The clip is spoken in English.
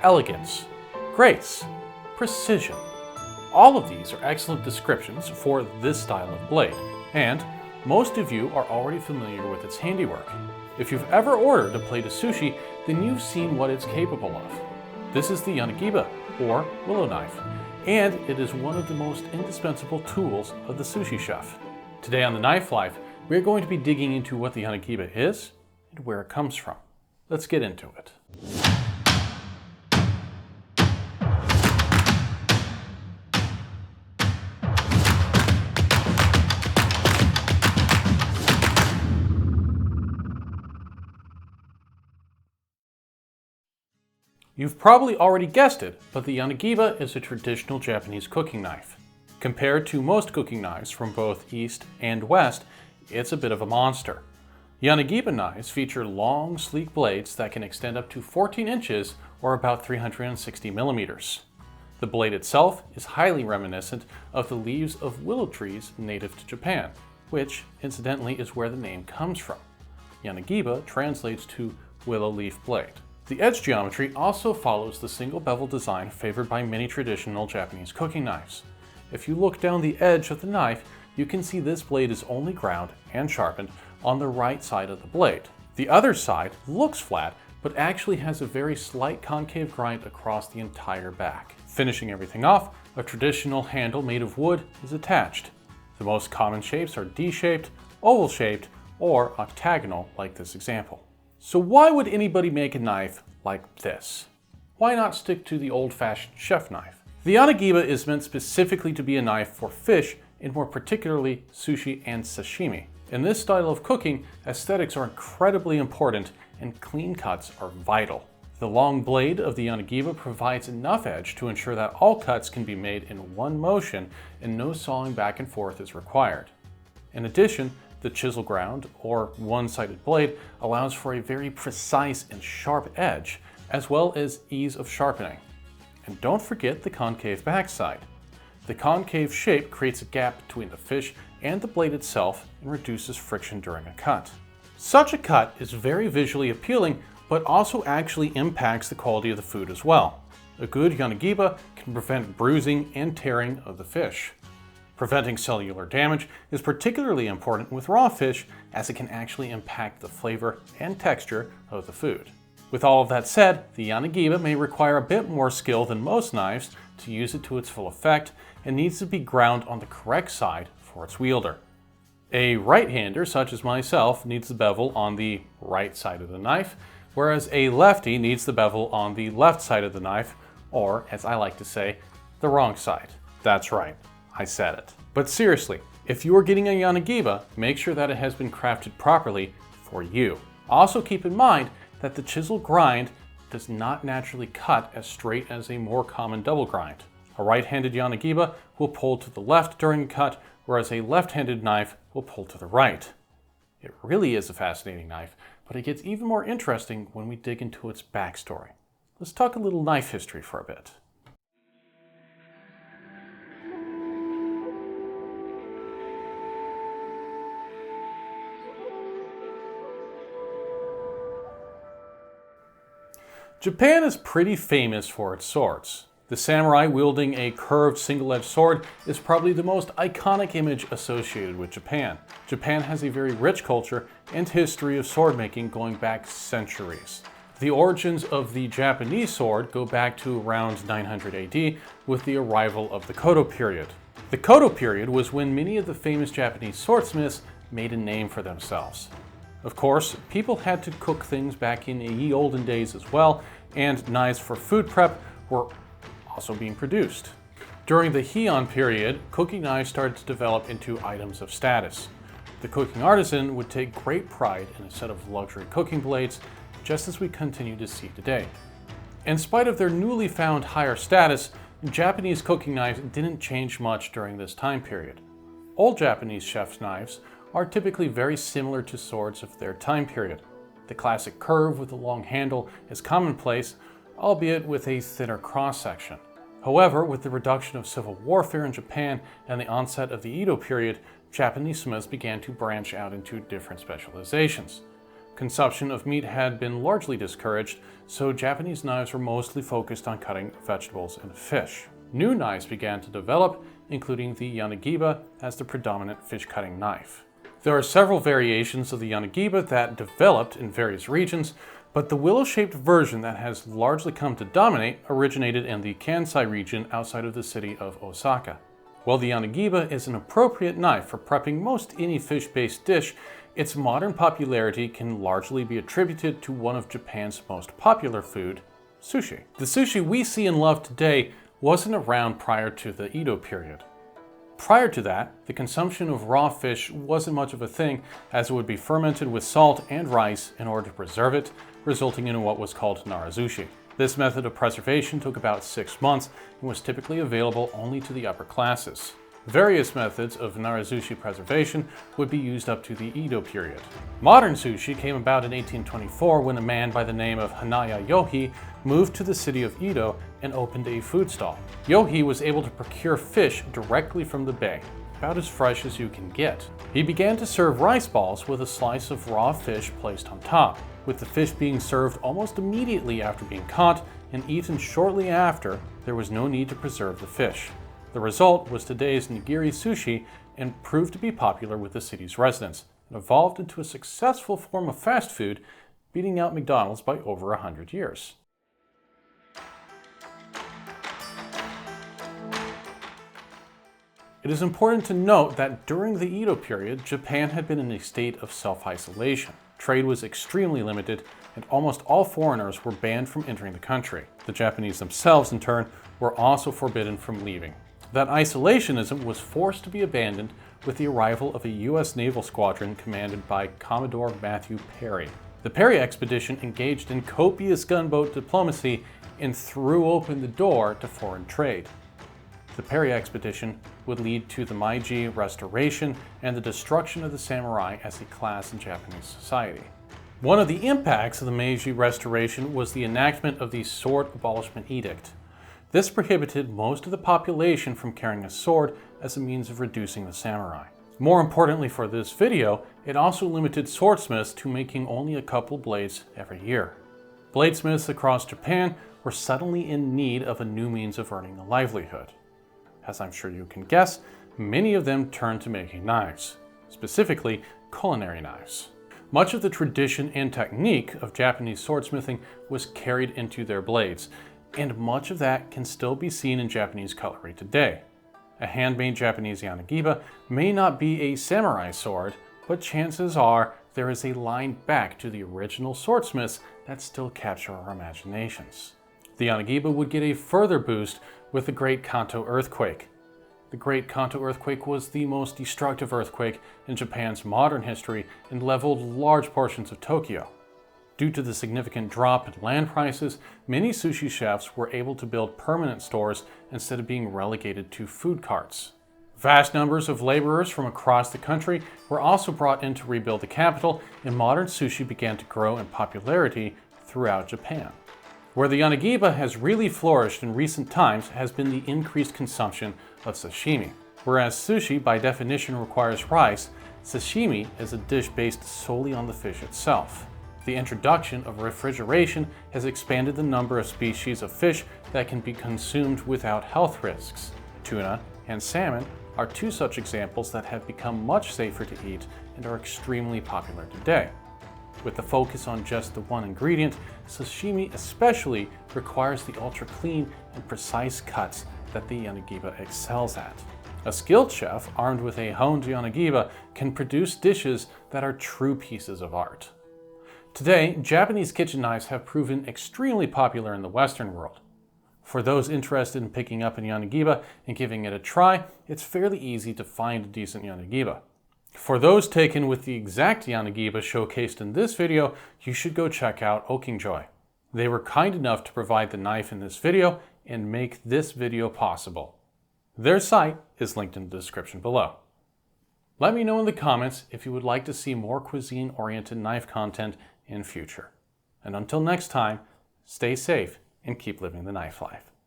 elegance, grace, precision. All of these are excellent descriptions for this style of blade, and most of you are already familiar with its handiwork. If you've ever ordered a plate of sushi, then you've seen what it's capable of. This is the Yanagiba, or willow knife, and it is one of the most indispensable tools of the sushi chef. Today on The Knife Life, we're going to be digging into what the Yanagiba is and where it comes from. Let's get into it. You've probably already guessed it, but the Yanagiba is a traditional Japanese cooking knife. Compared to most cooking knives from both East and West, it's a bit of a monster. Yanagiba knives feature long, sleek blades that can extend up to 14 inches or about 360 millimeters. The blade itself is highly reminiscent of the leaves of willow trees native to Japan, which, incidentally, is where the name comes from. Yanagiba translates to willow leaf blade. The edge geometry also follows the single bevel design favored by many traditional Japanese cooking knives. If you look down the edge of the knife, you can see this blade is only ground and sharpened on the right side of the blade. The other side looks flat, but actually has a very slight concave grind across the entire back. Finishing everything off, a traditional handle made of wood is attached. The most common shapes are D-shaped, oval-shaped, or octagonal like this example. So why would anybody make a knife like this? Why not stick to the old-fashioned chef knife? The Yanagiba is meant specifically to be a knife for fish, and more particularly sushi and sashimi. In this style of cooking, aesthetics are incredibly important and clean cuts are vital. The long blade of the Yanagiba provides enough edge to ensure that all cuts can be made in one motion and no sawing back and forth is required. In addition, the chisel ground, or one-sided blade, allows for a very precise and sharp edge, as well as ease of sharpening. And don't forget the concave backside. The concave shape creates a gap between the fish and the blade itself and reduces friction during a cut. Such a cut is very visually appealing, but also actually impacts the quality of the food as well. A good Yanagiba can prevent bruising and tearing of the fish. Preventing cellular damage is particularly important with raw fish, as it can actually impact the flavor and texture of the food. With all of that said, the Yanagiba may require a bit more skill than most knives to use it to its full effect, and needs to be ground on the correct side for its wielder. A right-hander, such as myself, needs the bevel on the right side of the knife, whereas a lefty needs the bevel on the left side of the knife, or, as I like to say, the wrong side. That's right. I said it. But seriously, if you are getting a Yanagiba, make sure that it has been crafted properly for you. Also keep in mind that the chisel grind does not naturally cut as straight as a more common double grind. A right-handed Yanagiba will pull to the left during a cut, whereas a left-handed knife will pull to the right. It really is a fascinating knife, but it gets even more interesting when we dig into its backstory. Let's talk a little knife history for a bit. Japan is pretty famous for its swords. The samurai wielding a curved single-edged sword is probably the most iconic image associated with Japan. Japan has a very rich culture and history of sword making going back centuries. The origins of the Japanese sword go back to around 900 AD with the arrival of the Kodo period. The Kodo period was when many of the famous Japanese swordsmiths made a name for themselves. Of course, people had to cook things back in ye olden days as well, and knives for food prep were also being produced. During the Heian period, cooking knives started to develop into items of status. The cooking artisan would take great pride in a set of luxury cooking blades, just as we continue to see today. In spite of their newly found higher status, Japanese cooking knives didn't change much during this time period. Old Japanese chef's knives are typically very similar to swords of their time period. The classic curve with a long handle is commonplace, albeit with a thinner cross-section. However, with the reduction of civil warfare in Japan and the onset of the Edo period, Japanese smiths began to branch out into different specializations. Consumption of meat had been largely discouraged, so Japanese knives were mostly focused on cutting vegetables and fish. New knives began to develop, including the Yanagiba as the predominant fish-cutting knife. There are several variations of the Yanagiba that developed in various regions, but the willow-shaped version that has largely come to dominate originated in the Kansai region outside of the city of Osaka. While the Yanagiba is an appropriate knife for prepping most any fish-based dish, its modern popularity can largely be attributed to one of Japan's most popular food, sushi. The sushi we see and love today wasn't around prior to the Edo period. Prior to that, the consumption of raw fish wasn't much of a thing, as it would be fermented with salt and rice in order to preserve it, resulting in what was called narazushi. This method of preservation took about 6 months and was typically available only to the upper classes. Various methods of narazushi preservation would be used up to the Edo period. Modern sushi came about in 1824 when a man by the name of Hanaya Yohei moved to the city of Edo and opened a food stall. Yohei was able to procure fish directly from the bay, about as fresh as you can get. He began to serve rice balls with a slice of raw fish placed on top, with the fish being served almost immediately after being caught and eaten shortly after. There was no need to preserve the fish. The result was today's nigiri sushi and proved to be popular with the city's residents. It evolved into a successful form of fast food, beating out McDonald's by over 100 years. It is important to note that during the Edo period, Japan had been in a state of self-isolation. Trade was extremely limited, and almost all foreigners were banned from entering the country. The Japanese themselves, in turn, were also forbidden from leaving. That isolationism was forced to be abandoned with the arrival of a U.S. naval squadron commanded by Commodore Matthew Perry. The Perry expedition engaged in copious gunboat diplomacy and threw open the door to foreign trade. The Perry expedition would lead to the Meiji Restoration and the destruction of the samurai as a class in Japanese society. One of the impacts of the Meiji Restoration was the enactment of the Sword Abolishment Edict. This prohibited most of the population from carrying a sword as a means of reducing the samurai. More importantly for this video, it also limited swordsmiths to making only a couple blades every year. Bladesmiths across Japan were suddenly in need of a new means of earning a livelihood. As I'm sure you can guess, many of them turned to making knives, specifically culinary knives. Much of the tradition and technique of Japanese swordsmithing was carried into their blades, and much of that can still be seen in Japanese cutlery today. A handmade Japanese Yanagiba may not be a samurai sword, but chances are there is a line back to the original swordsmiths that still capture our imaginations. The Yanagiba would get a further boost with the Great Kanto earthquake. The Great Kanto earthquake was the most destructive earthquake in Japan's modern history and leveled large portions of Tokyo. Due to the significant drop in land prices, many sushi chefs were able to build permanent stores instead of being relegated to food carts. Vast numbers of laborers from across the country were also brought in to rebuild the capital, and modern sushi began to grow in popularity throughout Japan. Where the Yanagiba has really flourished in recent times has been the increased consumption of sashimi. Whereas sushi by definition requires rice, sashimi is a dish based solely on the fish itself. The introduction of refrigeration has expanded the number of species of fish that can be consumed without health risks. Tuna and salmon are two such examples that have become much safer to eat and are extremely popular today. With the focus on just the one ingredient, sashimi especially requires the ultra-clean and precise cuts that the Yanagiba excels at. A skilled chef armed with a honed Yanagiba can produce dishes that are true pieces of art. Today, Japanese kitchen knives have proven extremely popular in the Western world. For those interested in picking up a Yanagiba and giving it a try, it's fairly easy to find a decent Yanagiba. For those taken with the exact Yanagiba showcased in this video, you should go check out Okingjoy. They were kind enough to provide the knife in this video and make this video possible. Their site is linked in the description below. Let me know in the comments if you would like to see more cuisine-oriented knife content in future. And until next time, stay safe and keep living the knife life.